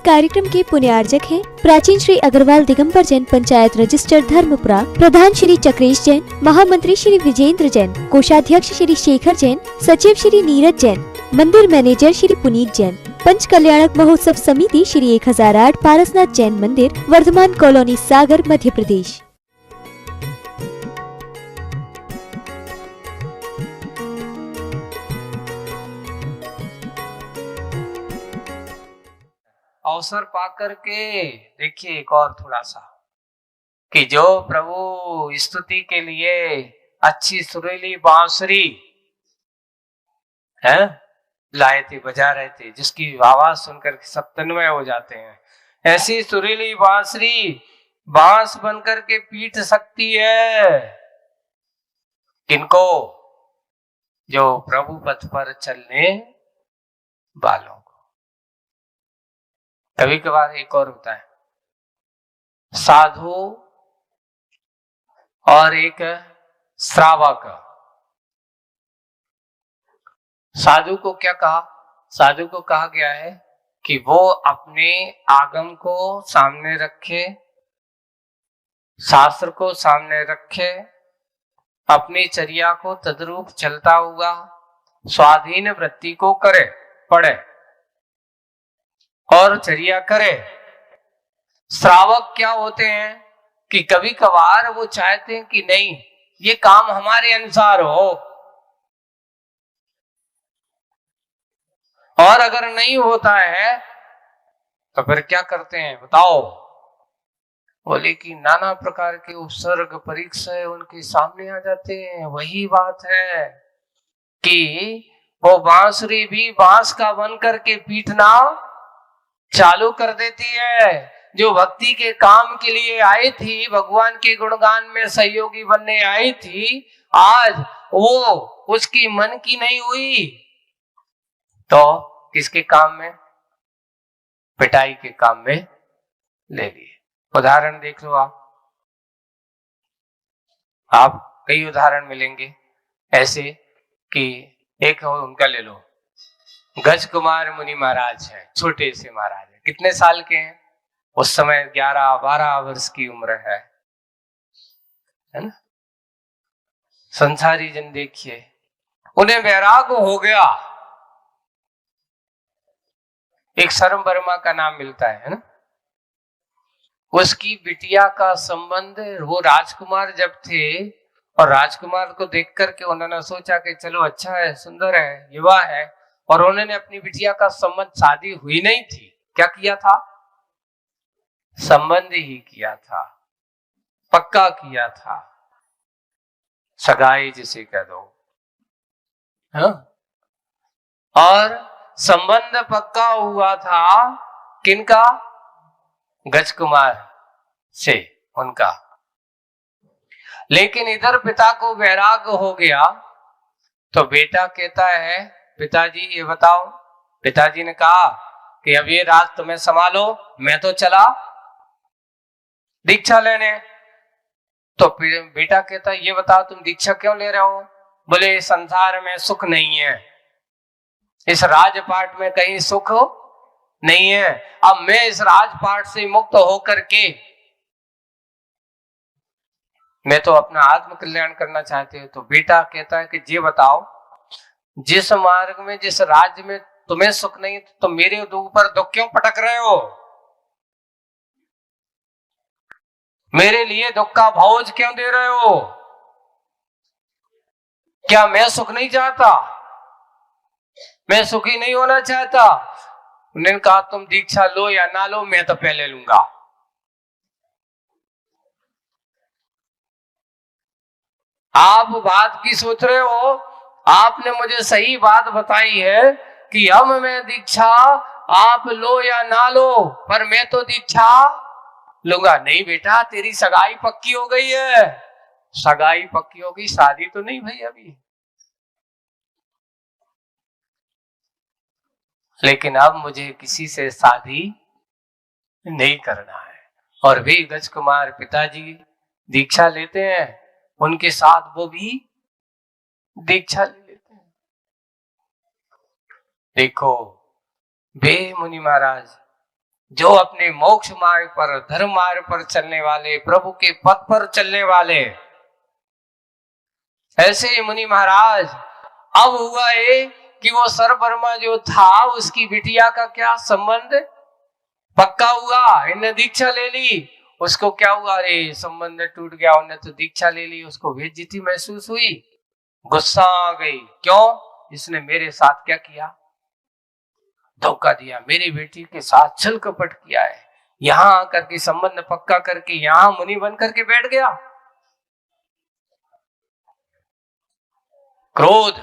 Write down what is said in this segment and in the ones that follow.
कार्यक्रम के पुण्यार्जक हैं प्राचीन श्री अग्रवाल दिगंबर जैन पंचायत रजिस्टर धर्मपुरा, प्रधान श्री चक्रेश जैन, महामंत्री श्री विजेंद्र जैन, कोषाध्यक्ष श्री शेखर जैन, सचिव श्री नीरज जैन, मंदिर मैनेजर श्री पुनीत जैन, पंच कल्याणक महोत्सव समिति श्री 1008 पारसनाथ जैन मंदिर, वर्धमान कॉलोनी, सागर, मध्य प्रदेश। अवसर पाकर के देखिए एक और थोड़ा सा कि जो प्रभु स्तुति के लिए अच्छी सुरीली बांसुरी है लाए थे, बजा रहे थे, जिसकी आवाज सुनकर सब तन्मय हो जाते हैं, ऐसी सुरीली बांसुरी बांस बनकर के पीट सकती है किनको? जो प्रभु पथ पर चलने वालों। कभी कभार एक और होता है, साधु और एक श्रावक। साधु को क्या कहा? साधु को कहा गया है कि वो अपने आगम को सामने रखे, शास्त्र को सामने रखे, अपनी चर्या को तद्रूप चलता हुआ स्वाधीन वृत्ति को करे, पढ़े और चर्या करे। श्रावक क्या होते हैं कि कभी कभार वो चाहते हैं कि नहीं, ये काम हमारे अनुसार हो, और अगर नहीं होता है तो फिर क्या करते हैं बताओ? बोले कि नाना प्रकार के उपसर्ग परीक्षा उनके सामने आ जाते हैं। वही बात है कि वो बांसुरी भी बांस का बन करके पीटना चालू कर देती है। जो भक्ति के काम के लिए आई थी, भगवान के गुणगान में सहयोगी बनने आई थी, आज वो उसकी मन की नहीं हुई तो किसके काम में? पिटाई के काम में ले लिए। उदाहरण देख लो आप कई उदाहरण मिलेंगे ऐसे कि एक उनका ले लो, गज कुमार मुनि महाराज है, छोटे से महाराज है, कितने साल के हैं? उस समय 11-12 वर्ष की उम्र है ना? संसारी जन देखिए, उन्हें वैराग हो गया। एक शर्म वर्मा का नाम मिलता है ना, उसकी बिटिया का संबंध, वो राजकुमार जब थे और राजकुमार को देख करके उन्होंने सोचा कि चलो अच्छा है, सुंदर है, युवा है, और उन्होंने अपनी बिटिया का संबंध, शादी हुई नहीं थी, क्या किया था? संबंध ही किया था, पक्का किया था, सगाई जिसे कह दो। हाँ? और संबंध पक्का हुआ था किनका? गज कुमार से, उनका। लेकिन इधर पिता को वैराग हो गया तो बेटा कहता है, पिताजी ये बताओ। पिताजी ने कहा कि अब ये राज तुम्हें संभालो, मैं तो चला दीक्षा लेने। तो बेटा कहता है, ये बताओ तुम दीक्षा क्यों ले रहे हो? बोले संसार में सुख नहीं है, इस राजपाट में कहीं सुख नहीं है, अब मैं इस राजपाट से मुक्त होकर के मैं तो अपना आत्म कल्याण करना चाहते हैं। तो बेटा कहता है कि ये बताओ, जिस मार्ग में, जिस राज्य में तुम्हें सुख नहीं, तो मेरे ऊपर दुख क्यों पटक रहे हो? मेरे लिए दुख का भोज क्यों दे रहे हो? क्या मैं सुख नहीं चाहता? मैं सुखी नहीं होना चाहता? उन्होंने कहा तुम दीक्षा लो या ना लो, मैं तो पहले लूंगा। आप बात की सोच रहे हो, आपने मुझे सही बात बताई है कि अब मैं दीक्षा आप लो या ना लो, पर मैं तो दीक्षा लूंगा। नहीं बेटा, तेरी सगाई पक्की हो गई है। सगाई पक्की हो गई, शादी तो नहीं भाई अभी, लेकिन अब मुझे किसी से शादी नहीं करना है। और भी गज कुमार पिताजी दीक्षा लेते हैं, उनके साथ वो भी दीक्षा ले लेते हैं। देखो वे मुनि महाराज जो अपने मोक्ष मार्ग पर, धर्म मार्ग पर चलने वाले, प्रभु के पथ पर चलने वाले, ऐसे ही मुनि महाराज। अब हुआ ये कि वो सरवर्मा जो था उसकी बिटिया का क्या संबंध पक्का हुआ, इनने दीक्षा ले ली। उसको क्या हुआ, अरे संबंध टूट गया, उन्हें तो दीक्षा ले ली, उसको बेइज्जती महसूस हुई, गुस्सा आ गई। क्यों? इसने मेरे साथ क्या किया, धोखा दिया, मेरी बेटी के साथ छल कपट किया है, यहां आकर के संबंध पक्का करके यहां मुनि बन करके बैठ गया। क्रोध,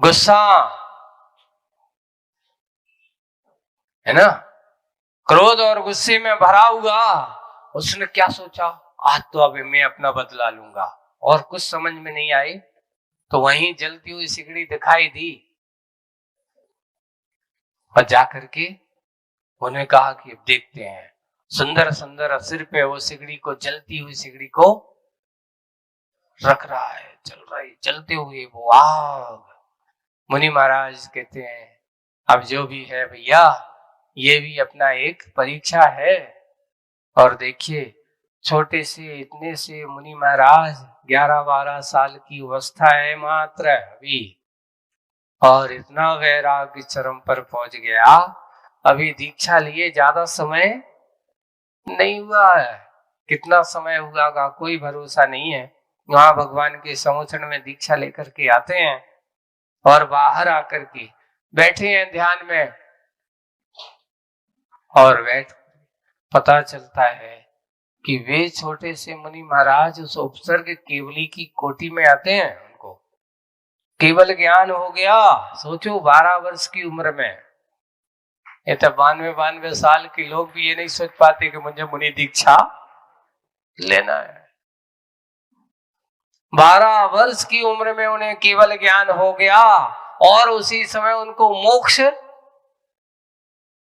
गुस्सा, है ना, क्रोध और गुस्से में भरा हुआ उसने क्या सोचा, आज तो अब मैं अपना बदला लूंगा। और कुछ समझ में नहीं आई तो वहीं जलती हुई सिगड़ी दिखाई दी और जाकर के उन्हें कहा कि अब देखते हैं। सुंदर सुंदर सिर पे वो सिगड़ी को, जलती हुई सिगड़ी को रख रहा है, चल रही, जलते हुए वो आग। मुनि महाराज कहते हैं अब जो भी है भैया, ये भी अपना एक परीक्षा है। और देखिए छोटे से, इतने से मुनि महाराज 11-12 साल की अवस्था है मात्र अभी, और इतना वैराग्य चरम पर पहुंच गया। अभी दीक्षा लिए ज्यादा समय नहीं हुआ है, कितना समय हुआ कोई भरोसा नहीं है। वहां भगवान के समोचन में दीक्षा लेकर के आते हैं और बाहर आकर के बैठे हैं ध्यान में, और बैठ पता चलता है कि वे छोटे से मुनि महाराज उस उपसर्ग केवली की कोटि में आते हैं। उनको केवल ज्ञान हो गया, सोचो 12 वर्ष की उम्र में। ये तो 92 साल के लोग भी ये नहीं सोच पाते कि मुझे मुनि दीक्षा लेना है। 12 वर्ष की उम्र में उन्हें केवल ज्ञान हो गया और उसी समय उनको मोक्ष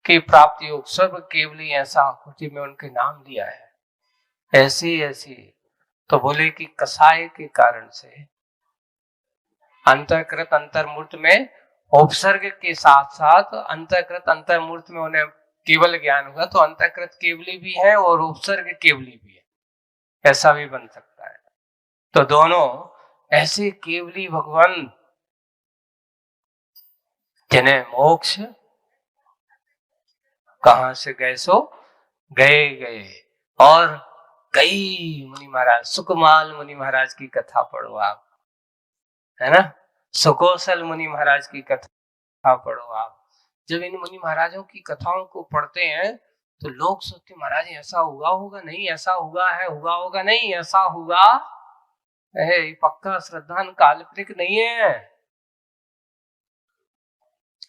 की प्राप्ति योग सर्व केवली ऐसा कुटी में उनके नाम लिया है। ऐसी ऐसी तो बोले कि कसाय के कारण से अंतर्कृत अंतर्मूर्त में उपसर्ग के साथ साथ अंतर्कृत अंतर्मूर्त में उन्हें केवल ज्ञान हुआ, तो अंतर्कृत केवली भी है और उपसर्ग केवली भी है, ऐसा भी बन सकता है। तो दोनों ऐसे केवली भगवान जिन्हें मोक्ष कहां से गए सो गए। और कई मुनि महाराज, सुकमाल मुनि महाराज की कथा पढ़ो आप, है ना, सुकोसल मुनि महाराज की कथा पढ़ो आप। जब इन मुनि महाराजों की कथाओं को पढ़ते हैं तो लोग सोचते महाराज ऐसा हुआ होगा नहीं, ऐसा हुआ है, हुआ होगा नहीं, ऐसा हुआ है, पक्का श्रद्धा काल्पनिक नहीं है।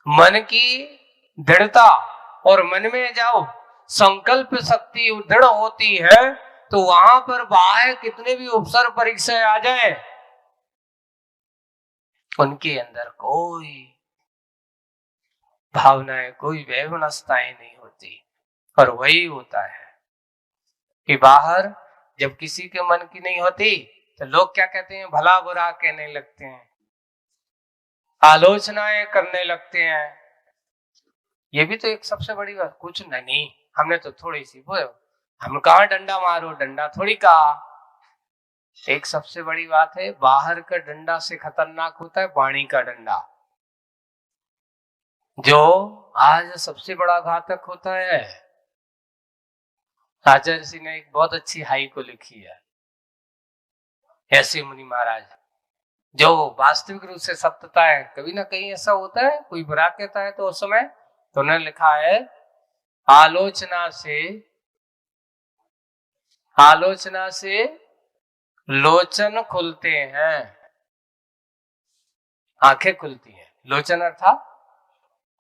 मन की दृढ़ता और मन में जाओ संकल्प शक्ति दृढ़ होती है तो वहां पर बाहर कितने भी उपसर्ग परीक्षाएं आ जाए, उनके अंदर कोई भावनाएं, कोई वैमनस्यताएं नहीं होती। और वही होता है कि बाहर जब किसी के मन की नहीं होती तो लोग क्या कहते हैं, भला बुरा कहने लगते हैं, आलोचनाएं करने लगते हैं। ये भी तो एक सबसे बड़ी बात, कुछ नहीं हमने तो थोड़ी सी बोलो, हम कहा डंडा मारो, डंडा थोड़ी कहा। एक सबसे बड़ी बात है, बाहर का डंडा से खतरनाक होता है वाणी का डंडा, जो आज सबसे बड़ा घातक होता है। आचार्य सिंह ने एक बहुत अच्छी हाई को लिखी है, ऐसे मुनि महाराज जो वास्तविक रूप से सत्यता है। कभी ना कहीं ऐसा होता है कोई बुरा कहता है तो उस समय तो उन्होंने लिखा है, आलोचना से लोचन खुलते हैं, आंखें खुलती हैं। लोचन अर्थात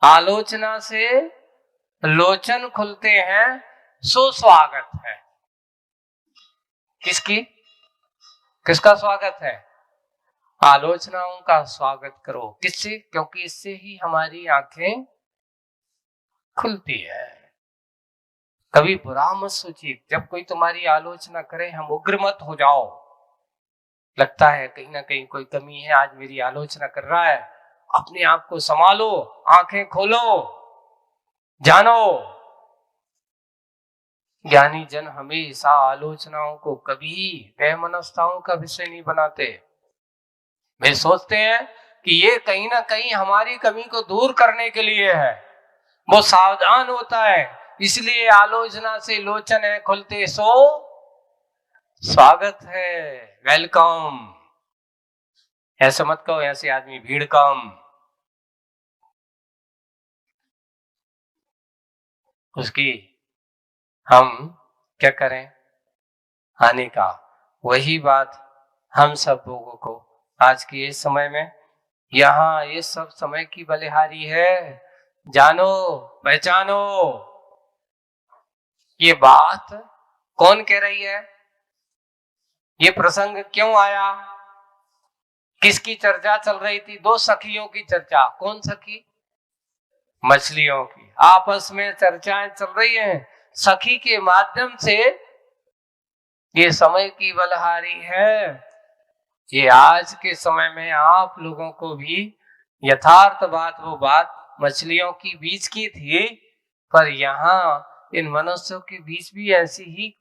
आलोचना से लोचन खुलते हैं, सुस्वागत है। किसका स्वागत है? आलोचनाओं का स्वागत करो। किससे? क्योंकि इससे ही हमारी आंखें खुलती है। कभी बुरा मत सोचिए, जब कोई तुम्हारी आलोचना करे हम उग्र मत हो जाओ। लगता है कहीं ना कहीं कोई कमी है, आज मेरी आलोचना कर रहा है, अपने आप को संभालो, आंखें खोलो। जानो, ज्ञानी जन हमेशा आलोचनाओं को कभी वैमनस्यताओं का विषय नहीं बनाते। वे सोचते हैं कि ये कहीं ना कहीं हमारी कमी को दूर करने के लिए है। वो सावधान होता है, इसलिए आलोचना से लोचन है खुलते सो स्वागत है, वेलकम। ऐसा मत कहो, ऐसे आदमी भीड़ कम। उसकी हम क्या करें, हानि का। वही बात हम सब लोगों को आज के इस समय में, यहाँ ये सब समय की बलिहारी है। जानो, पहचानो। ये बात कौन कह रही है, ये प्रसंग क्यों आया, किसकी चर्चा चल रही थी? दो सखियों की चर्चा। कौन सखी? मछलियों की आपस में चर्चाएं चल रही हैं। सखी के माध्यम से ये समय की बलहारी है। ये आज के समय में आप लोगों को भी यथार्थ बात, वो बात मछलियों की बीच की थी, पर यहाँ इन मनुष्यों के बीच भी ऐसी ही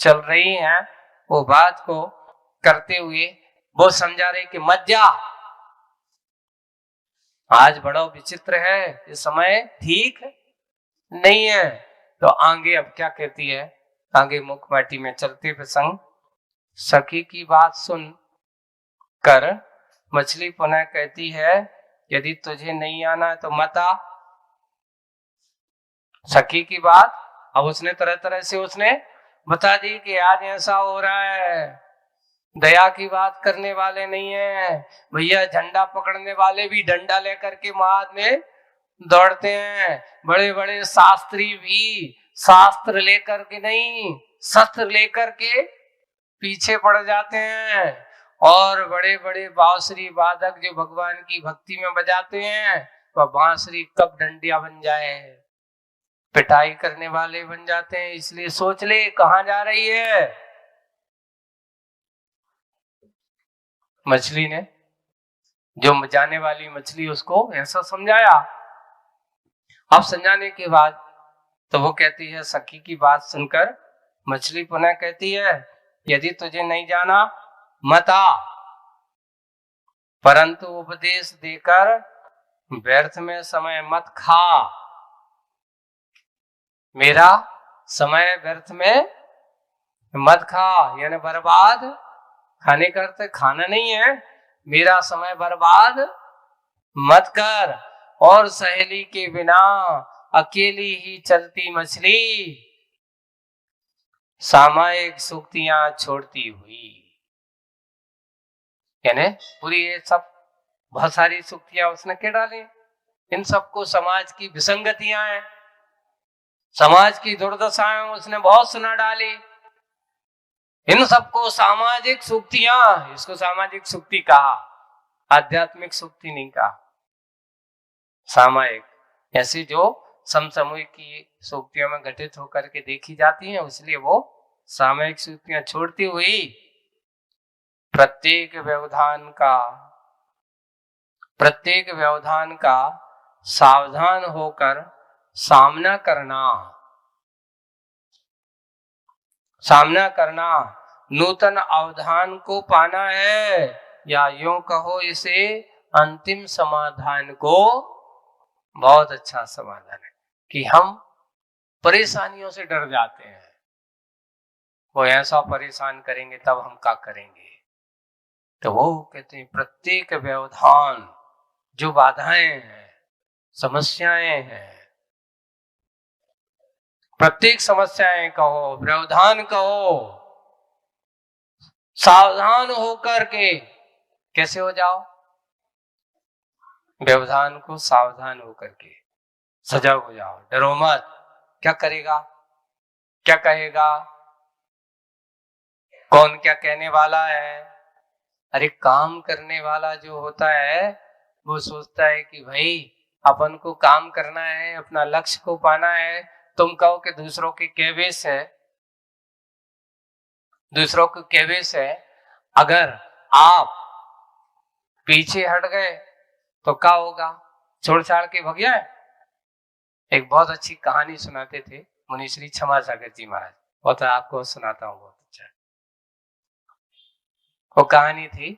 चल रही है। वो बात को करते हुए वो समझा रहे कि मत जा, आज बड़ा विचित्र है, ये समय ठीक नहीं है। तो आगे अब क्या कहती है, आगे मुख माटी में चलते प्रसंग, सखी की बात सुन कर मछली पुनः कहती है, यदि तुझे नहीं आना है तो मत आ। सखी की बात अब उसने तरह तरह से उसने बता दी कि आज ऐसा हो रहा है। दया की बात करने वाले नहीं है भैया, झंडा पकड़ने वाले भी डंडा लेकर के महाद में दौड़ते हैं। बड़े बड़े शास्त्री भी शास्त्र लेकर के नहीं, शस्त्र लेकर के पीछे पड़ जाते हैं। और बड़े बड़े बांसुरी वादक जो भगवान की भक्ति में बजाते हैं, वह बांसुरी कब डंडिया बन जाए, पिटाई करने वाले बन जाते हैं। इसलिए सोच ले कहां जा रही है। मछली ने, जो जाने वाली मछली, उसको ऐसा समझाया। अब समझाने के बाद तो वो कहती है, सखी की बात सुनकर मछली पुनः कहती है, यदि तुझे नहीं जाना मत आ, परंतु उपदेश देकर व्यर्थ में समय मत खा। मेरा समय व्यर्थ में मत खा, यानी बर्बाद, खाने का अर्थ खाना नहीं है, मेरा समय बर्बाद मत कर। और सहेली के बिना अकेली ही चलती मछली सामायिक सूक्तियां छोड़ती हुई, यानी पूरी ये सब बहुत सारी सूक्तियां उसने क्या डाली, इन सबको समाज की विसंगतियां हैं, समाज की दुर्दशाएं उसने बहुत सुना डाली। इन सबको सामाजिक सूक्तियां, इसको सामाजिक सूक्ति कहा, आध्यात्मिक सूक्ति नहीं कहा, सामायिक। ऐसी जो समसामयिक की सूक्तियों में घटित होकर के देखी जाती हैं, इसलिए वो सामायिक सूक्तियां छोड़ती हुई प्रत्येक व्यवधान का सावधान होकर सामना करना नूतन अवधान को पाना है, या यूं कहो इसे अंतिम समाधान को। बहुत अच्छा समाधान है कि हम परेशानियों से डर जाते हैं, वो ऐसा परेशान करेंगे तब हम क्या करेंगे। तो वो कहते हैं प्रत्येक व्यवधान, जो बाधाएं हैं, समस्याएं हैं, प्रत्येक समस्याएं कहो, व्यवधान कहो, सावधान होकर के कैसे हो जाओ, व्यवधान को सावधान होकर के सजग हो जाओ, डरो मत। क्या करेगा, क्या कहेगा, कौन क्या कहने वाला है। अरे काम करने वाला जो होता है वो सोचता है कि भाई अपन को काम करना है, अपना लक्ष्य को पाना है। तुम कहो कि दूसरों के कहवे से अगर आप पीछे हट गए तो क्या होगा, छोड़ छाड़ के भग जाए, एक बहुत अच्छी कहानी सुनाते थे मुनि श्री क्षमा सागर जी महाराज, बहुत आपको सुनाता हूँ, बहुत अच्छा। वो कहानी थी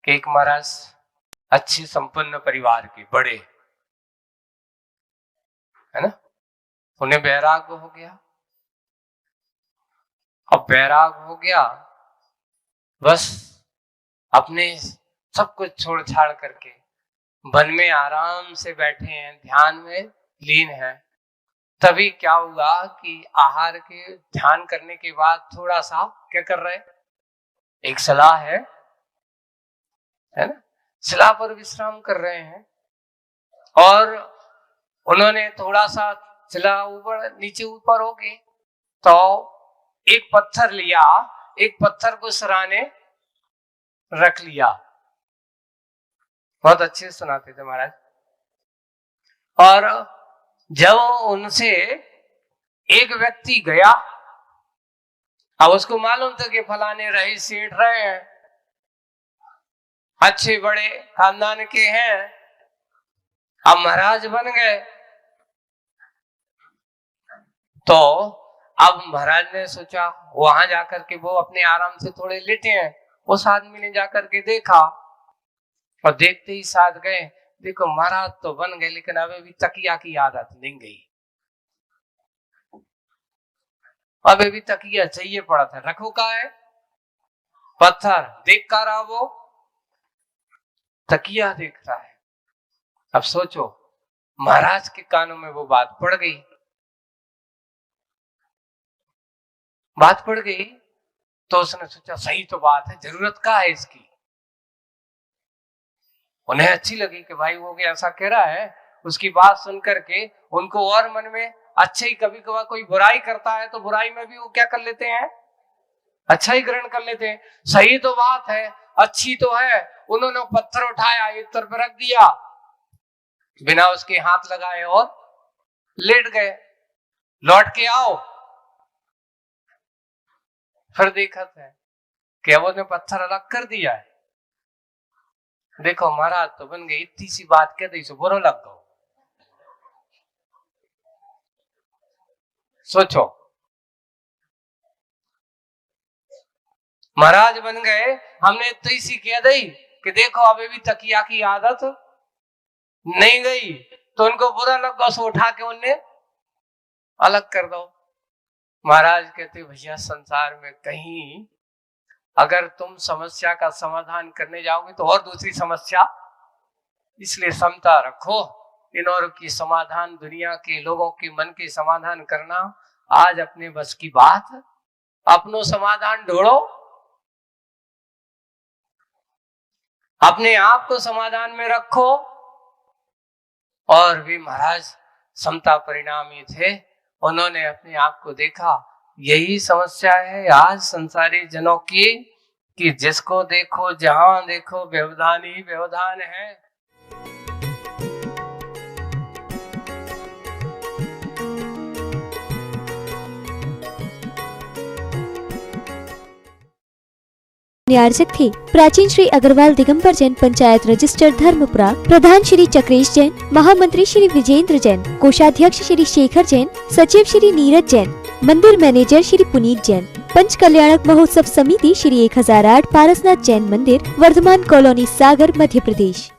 कि एक महाराज अच्छे संपन्न परिवार के बड़े, है ना, उन्हें बैराग हो गया। अब बैराग हो गया, बस अपने सब कुछ छोड़ छाड़ करके वन में आराम से बैठे हैं, ध्यान में लीन है। तभी क्या हुआ कि आहार के ध्यान करने के बाद थोड़ा सा क्या कर रहे हैं, एक सलाह है ना, सलाह पर विश्राम कर रहे हैं। और उन्होंने थोड़ा सा चला ऊपर नीचे ऊपर हो गए तो एक पत्थर लिया, एक पत्थर को सराने रख लिया। बहुत अच्छे सुनाते थे महाराज। और जब उनसे एक व्यक्ति गया, अब उसको मालूम था कि फलाने रही सेठ रहे हैं, अच्छे बड़े खानदान के हैं, अब महाराज बन गए। तो अब महाराज ने सोचा वहां जाकर के वो अपने आराम से थोड़े लेटे हैं, उस आदमी ने जाकर के देखा और देखते ही साथ गए, देखो महाराज तो बन गए लेकिन अभी भी तकिया की आदत नहीं गई, अभी भी तकिया चाहिए पड़ा था। रखो का है पत्थर, देख कर रहा वो तकिया देख रहा है। अब सोचो महाराज के कानों में वो बात पड़ गई, बात पड़ गई तो उसने सोचा सही तो बात है, जरूरत क्या है इसकी। उन्हें अच्छी लगी कि भाई वो भी ऐसा कह रहा है, उसकी बात सुन करके उनको और मन में अच्छे ही, कभी कभार कोई बुराई करता है तो बुराई में भी वो क्या कर लेते हैं, अच्छा ही ग्रहण कर लेते हैं। सही तो बात है, अच्छी तो है। उन्होंने पत्थर उठाया, एक तरफ रख दिया, बिना उसके हाथ लगाए और लेट गए। लौट के आओ, फिर देखा था कि अब उसने पत्थर अलग कर दिया है। देखो महाराज तो बन गए, इतनी सी बात कह दी सो बुरा लग गो। सोचो महाराज बन गए, हमने इतनी सी कह दी कि देखो अभी भी तकिया की आदत नहीं गई, तो उनको बुरा लगा, सो उठा के उन्हें अलग कर दो। महाराज कहते भैया संसार में कहीं अगर तुम समस्या का समाधान करने जाओगे तो और दूसरी समस्या, इसलिए समता रखो। इन और की समाधान, दुनिया के लोगों के मन के समाधान करना आज अपने बस की बात, अपनो समाधान ढूंढो, अपने आप को समाधान में रखो। और भी महाराज समता परिणामी थे, उन्होंने अपने आप को देखा, यही समस्या है आज संसारी जनों की कि जिसको देखो जहां देखो व्यवधान ही व्यवधान है। नियार्चक थे प्राचीन श्री अग्रवाल दिगंबर जैन पंचायत रजिस्टर धर्मपुरा, प्रधान श्री चक्रेश जैन, महामंत्री श्री विजेंद्र जैन, कोषाध्यक्ष श्री शेखर जैन, सचिव श्री नीरज जैन, मंदिर मैनेजर श्री पुनीत जैन, पंच कल्याणक महोत्सव समिति श्री 1008 पारसनाथ जैन मंदिर, वर्धमान कॉलोनी, सागर, मध्य प्रदेश।